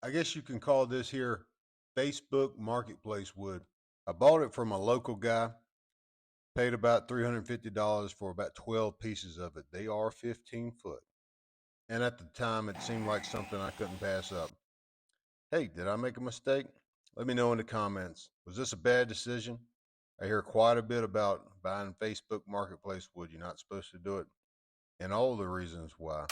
I guess you can call this here Facebook Marketplace wood. I bought it from a local guy, paid about $350 for about 12 pieces of it. They are 15 foot. And at the time, it seemed like something I couldn't pass up. Hey, did I make a mistake? Let me know in the comments. Was this a bad decision? I hear quite a bit about buying Facebook Marketplace wood. You're not supposed to do it, and all the reasons why.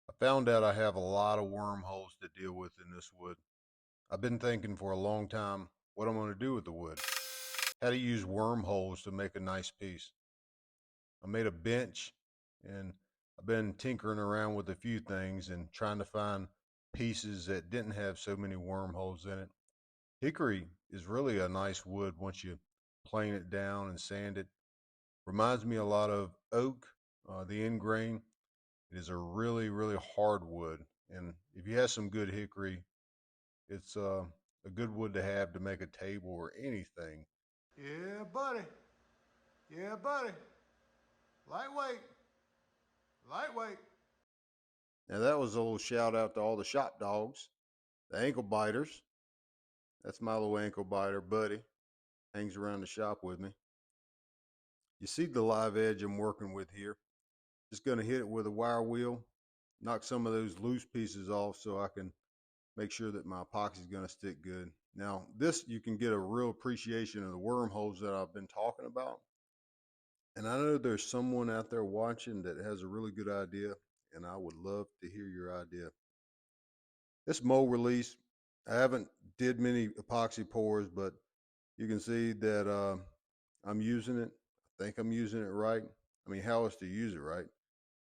I found out I have a lot of wormholes to deal with in this wood. I've been thinking for a long time what I'm going to do with the wood, how to use wormholes to make a nice piece. I made a bench and I've been tinkering around with a few things and trying to find pieces that didn't have so many wormholes in it. Hickory is really a nice wood once you plane it down and sand it. Reminds me a lot of oak, the end grain. It is a really, really hard wood. And if you have some good hickory, it's a good wood to have to make a table or anything. Yeah, buddy. Yeah, buddy. Lightweight. Lightweight. Now that was a little shout out to all the shop dogs, the ankle biters. That's my little ankle biter, buddy. Hangs around the shop with me. You see the live edge I'm working with here. Just going to hit it with a wire wheel, knock some of those loose pieces off so I can make sure that my epoxy is going to stick good. Now this, you can get a real appreciation of the wormholes that I've been talking about. And I know there's someone out there watching that has a really good idea, and I would love to hear your idea. This mold release, I haven't did many epoxy pours, but you can see that I'm using it. I think I'm using it right. I mean, how else to use it, right?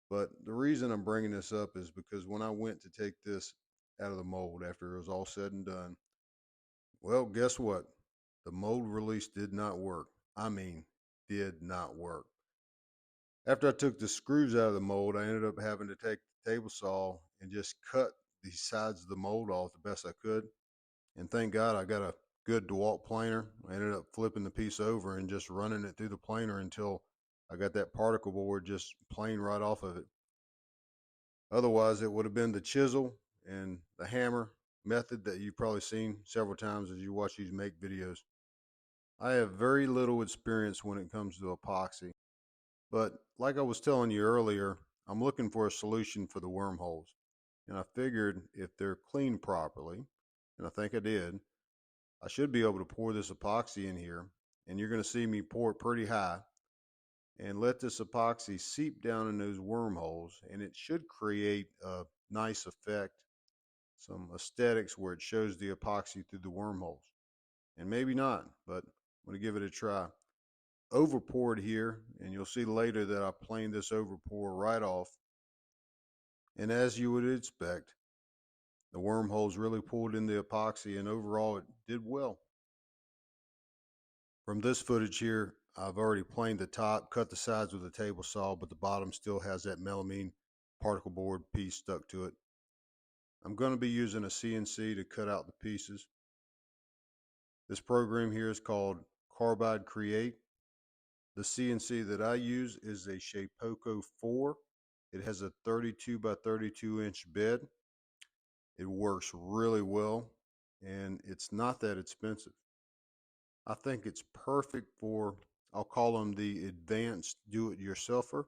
But the reason I'm bringing this up is because when I went to take this out of the mold after it was all said and done, well, guess what? The mold release did not work. I mean, did not work. After I took the screws out of the mold, I ended up having to take the table saw and just cut the sides of the mold off the best I could. And thank God I got a good DeWalt planer. I ended up flipping the piece over and just running it through the planer until I got that particle board just plain right off of it. Otherwise, it would have been the chisel and the hammer method that you've probably seen several times as you watch these make videos. I have very little experience when it comes to epoxy. But like I was telling you earlier, I'm looking for a solution for the wormholes. And I figured if they're cleaned properly, and I think I did, I should be able to pour this epoxy in here. And you're going to see me pour it pretty high and let this epoxy seep down in those wormholes. And it should create a nice effect, some aesthetics where it shows the epoxy through the wormholes. And maybe not, but I'm going to give it a try. Over poured here, and you'll see later that I planed this over pour right off. And as you would expect, the wormholes really pulled in the epoxy, and overall it did well. From this footage here, I've already planed the top, cut the sides with a table saw, but the bottom still has that melamine particle board piece stuck to it. I'm going to be using a CNC to cut out the pieces. This program here is called Carbide Create. The CNC that I use is a Shapeoko 4. It has a 32 by 32 inch bed. It works really well, and it's not that expensive. I think it's perfect for, I'll call them the advanced do-it-yourselfer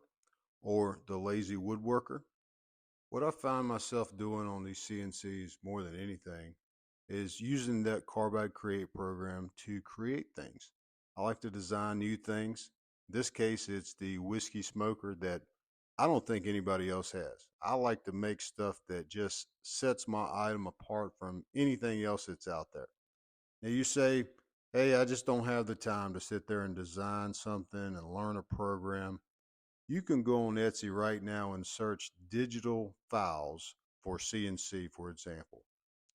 or the lazy woodworker. What I find myself doing on these CNCs more than anything is using that Carbide Create program to create things. I like to design new things. In this case, it's the whiskey smoker that I don't think anybody else has. I like to make stuff that just sets my item apart from anything else that's out there. Now you say, hey, I just don't have the time to sit there and design something and learn a program. You can go on Etsy right now and search digital files for CNC, for example.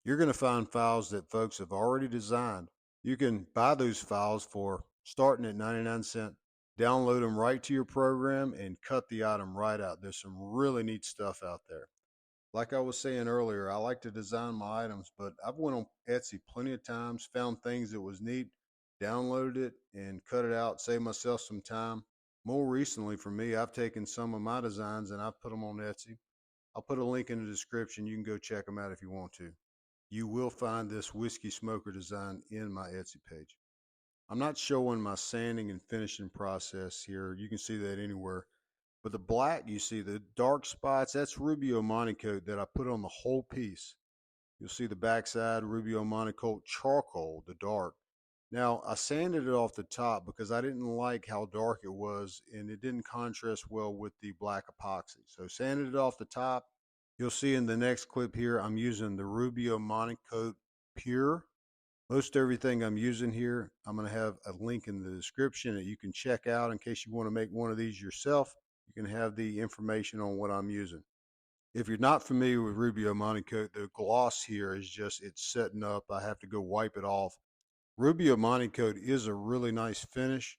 You're going to find files that folks have already designed. You can buy those files for starting at 99 cents, download them right to your program, and cut the item right out. There's some really neat stuff out there. Like I was saying earlier, I like to design my items, but I've went on Etsy plenty of times, found things that was neat, downloaded it, and cut it out, saved myself some time. More recently for me, I've taken some of my designs and I've put them on Etsy. I'll put a link in the description. You can go check them out if you want to. You will find this whiskey smoker design in my Etsy page. I'm not showing my sanding and finishing process here. You can see that anywhere. But the black, you see the dark spots, that's Rubio Monocoat that I put on the whole piece. You'll see the backside Rubio Monocoat charcoal, the dark. Now, I sanded it off the top because I didn't like how dark it was and it didn't contrast well with the black epoxy. So sanded it off the top. You'll see in the next clip here, I'm using the Rubio Monocoat Pure. Most everything I'm using here, I'm going to have a link in the description that you can check out in case you want to make one of these yourself. You can have the information on what I'm using. If you're not familiar with Rubio Monocoat, the gloss here is just, it's setting up. I have to go wipe it off. Rubio Monocoat is a really nice finish.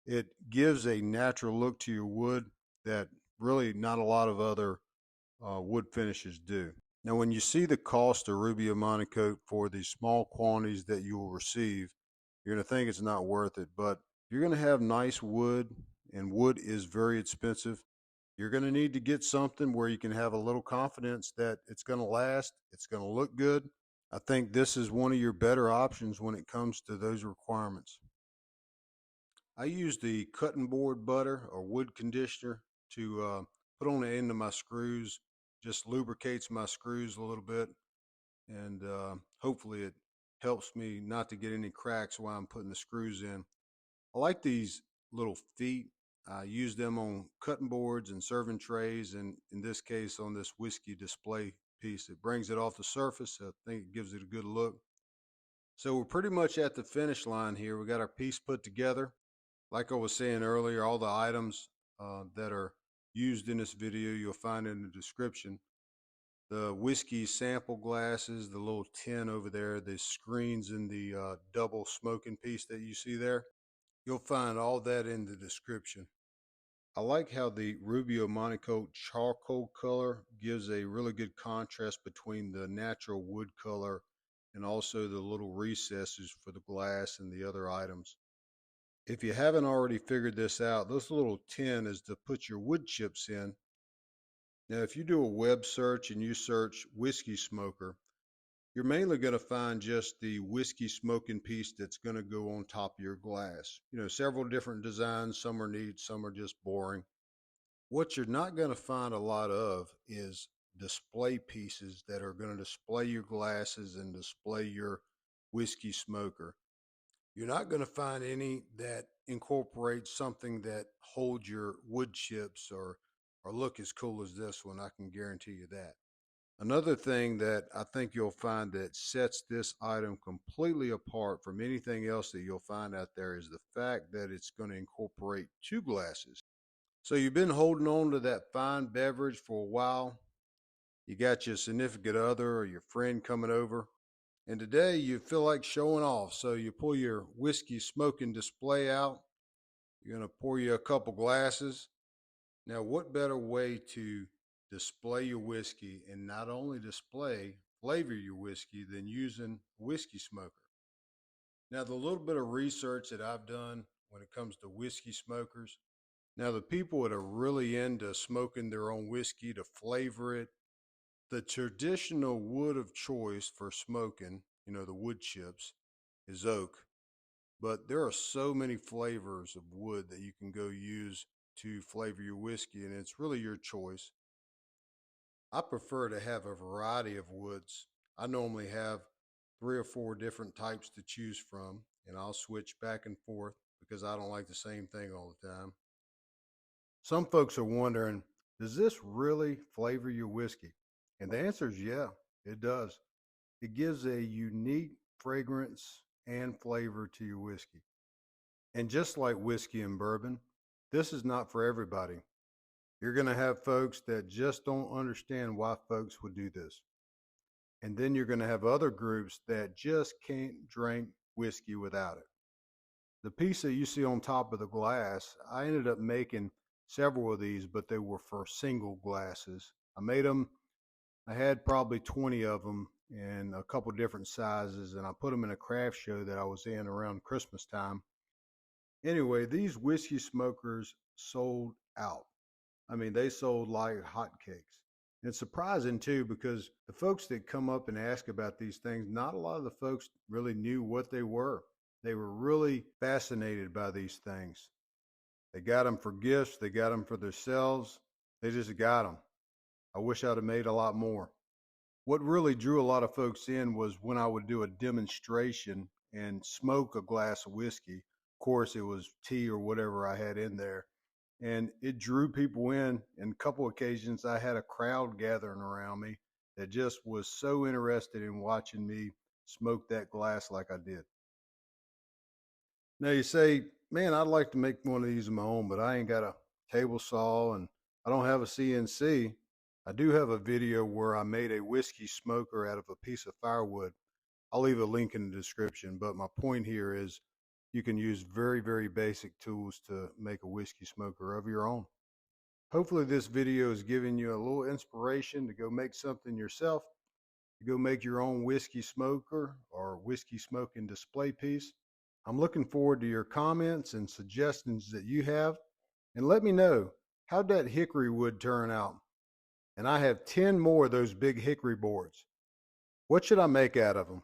It gives a natural look to your wood that really not a lot of other wood finishes do. Now, when you see the cost of Rubio Monocoat for the small quantities that you will receive, you're going to think it's not worth it. But you're going to have nice wood, and wood is very expensive. You're going to need to get something where you can have a little confidence that it's going to last, it's going to look good. I think this is one of your better options when it comes to those requirements. I use the cutting board butter or wood conditioner to put on the end of my screws. Just lubricates my screws a little bit, and hopefully it helps me not to get any cracks while I'm putting the screws in. I like these little feet. I use them on cutting boards and serving trays, and in this case on this whiskey display piece. It brings it off the surface. I think it gives it a good look. So we're pretty much at the finish line here. We got our piece put together. Like I was saying earlier, all the items that are used in this video, you'll find in the description. The whiskey sample glasses, the little tin over there, the screens in the double smoking piece that you see there. You'll find all that in the description. I like how the Rubio Monocoat charcoal color gives a really good contrast between the natural wood color and also the little recesses for the glass and the other items. If you haven't already figured this out, this little tin is to put your wood chips in. Now, if you do a web search and you search whiskey smoker, you're mainly going to find just the whiskey smoking piece that's going to go on top of your glass. Several different designs. Some are neat, some are just boring. What you're not going to find a lot of is display pieces that are going to display your glasses and display your whiskey smoker. You're not going to find any that incorporate something that holds your wood chips or look as cool as this one. I can guarantee you that. Another thing that I think you'll find that sets this item completely apart from anything else that you'll find out there is the fact that it's going to incorporate two glasses. So you've been holding on to that fine beverage for a while. You got your significant other or your friend coming over, and today you feel like showing off. So you pull your whiskey smoking display out. You're going to pour you a couple glasses. Now, what better way to display your whiskey and not only display, flavor your whiskey than using a whiskey smoker? Now, the little bit of research that I've done when it comes to whiskey smokers, now the people that are really into smoking their own whiskey to flavor it, the traditional wood of choice for smoking, the wood chips, is oak. But there are so many flavors of wood that you can go use to flavor your whiskey, and it's really your choice. I prefer to have a variety of woods. I normally have 3 or 4 different types to choose from, and I'll switch back and forth because I don't like the same thing all the time. Some folks are wondering, does this really flavor your whiskey? And the answer is yeah, it does. It gives a unique fragrance and flavor to your whiskey. And just like whiskey and bourbon, this is not for everybody. You're going to have folks that just don't understand why folks would do this. And then you're going to have other groups that just can't drink whiskey without it. The piece that you see on top of the glass, I ended up making several of these, but they were for single glasses. I had probably 20 of them in a couple different sizes, and I put them in a craft show that I was in around Christmas time. Anyway, these whiskey smokers sold out. I mean, they sold like hotcakes. It's surprising too because the folks that come up and ask about these things, not a lot of the folks really knew what they were. They were really fascinated by these things. They got them for gifts, they got them for themselves. They just got them. I wish I'd have made a lot more. What really drew a lot of folks in was when I would do a demonstration and smoke a glass of whiskey. Of course, it was tea or whatever I had in there. And it drew people in. And a couple occasions, I had a crowd gathering around me that just was so interested in watching me smoke that glass like I did. Now you say, man, I'd like to make one of these of my own, but I ain't got a table saw and I don't have a CNC. I do have a video where I made a whiskey smoker out of a piece of firewood. I'll leave a link in the description, but my point here is you can use very, very basic tools to make a whiskey smoker of your own. Hopefully this video is giving you a little inspiration to go make something yourself, to go make your own whiskey smoker or whiskey smoking display piece. I'm looking forward to your comments and suggestions that you have, and let me know how'd that hickory wood turn out. And I have 10 more of those big hickory boards. What should I make out of them?